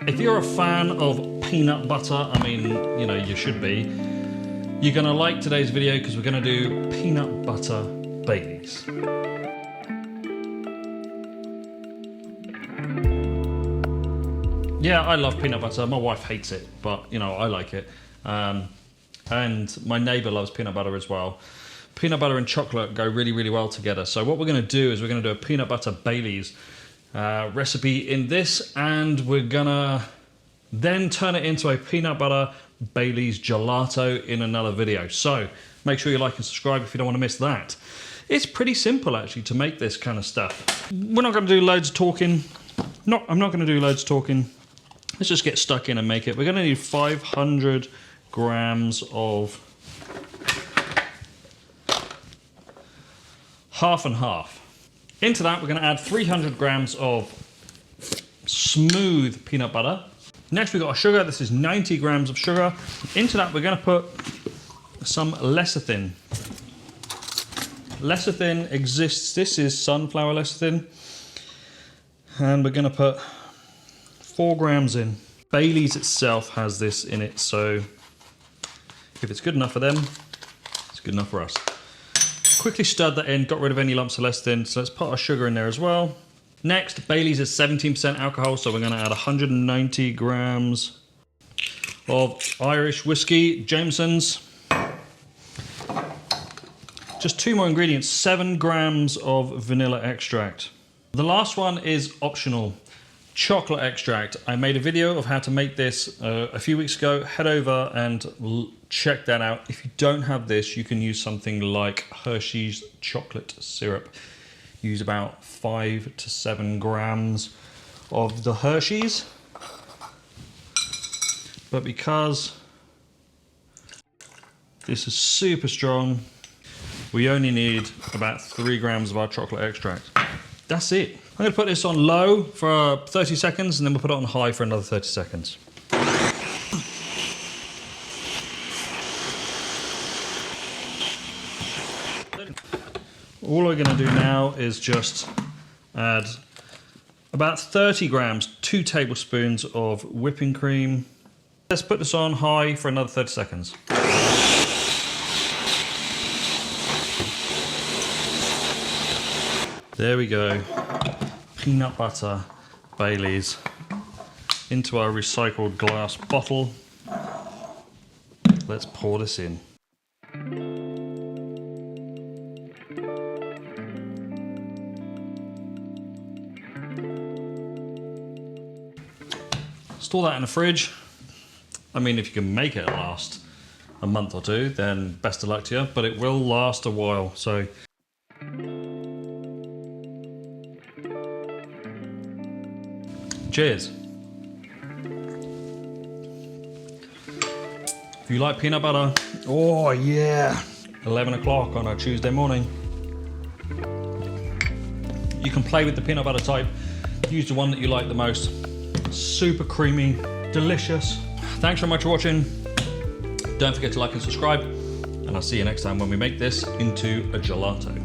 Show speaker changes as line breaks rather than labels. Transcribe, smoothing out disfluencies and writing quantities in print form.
If you're a fan of peanut butter, I mean, you know, you should be, you're gonna like today's video because we're gonna do peanut butter Baileys. Yeah, I love peanut butter. My wife hates it, but you know, I like it. And my neighbor loves peanut butter as well. Peanut butter and chocolate go really, really well together. So what we're gonna do is we're gonna do a peanut butter Baileys recipe in this, and we're gonna then turn it into a peanut butter Baileys gelato in another video. So make sure you like and subscribe if you don't want to miss that. It's pretty simple actually to make this kind of stuff. We're not gonna do loads of talking. I'm not gonna do loads of talking. Let's just get stuck in and make it. We're gonna need 500 grams of half and half. Into that, we're gonna add 300 grams of smooth peanut butter. Next, we've got our sugar. This is 90 grams of sugar. Into that, we're gonna put some lecithin. Lecithin exists, this is sunflower lecithin. And we're gonna put 4 grams in. Baileys itself has this in it, so if it's good enough for them, it's good enough for us. Quickly stirred that in, got rid of any lumps of lecithin, so let's put our sugar in there as well. Next, Baileys is 17% alcohol, so we're gonna add 190 grams of Irish whiskey, Jameson's. Just 2 more ingredients, 7 grams of vanilla extract. The last one is optional. Chocolate extract. I made a video of how to make this a few weeks ago. Head over and check that out. If you don't have this, you can use something like Hersheys chocolate syrup. Use about 5 to 7 grams of the Hersheys. But because this is super strong, we only need about 3 grams of our chocolate extract. That's it. I'm going to put this on low for 30 seconds and then we'll put it on high for another 30 seconds. All we're going to do now is just add about 30 grams, 2 tablespoons of whipping cream. Let's put this on high for another 30 seconds. There we go. Peanut butter Baileys into our recycled glass bottle. Let's pour this in. Store that in the fridge. I mean, if you can make it last a month or 2, then best of luck to you, but it will last a while. So cheers. If you like peanut butter, oh yeah, 11 o'clock on a Tuesday morning. You can play with the peanut butter type. Use the one that you like the most. Super creamy, delicious. Thanks very much for watching. Don't forget to like and subscribe, and I'll see you next time when we make this into a gelato.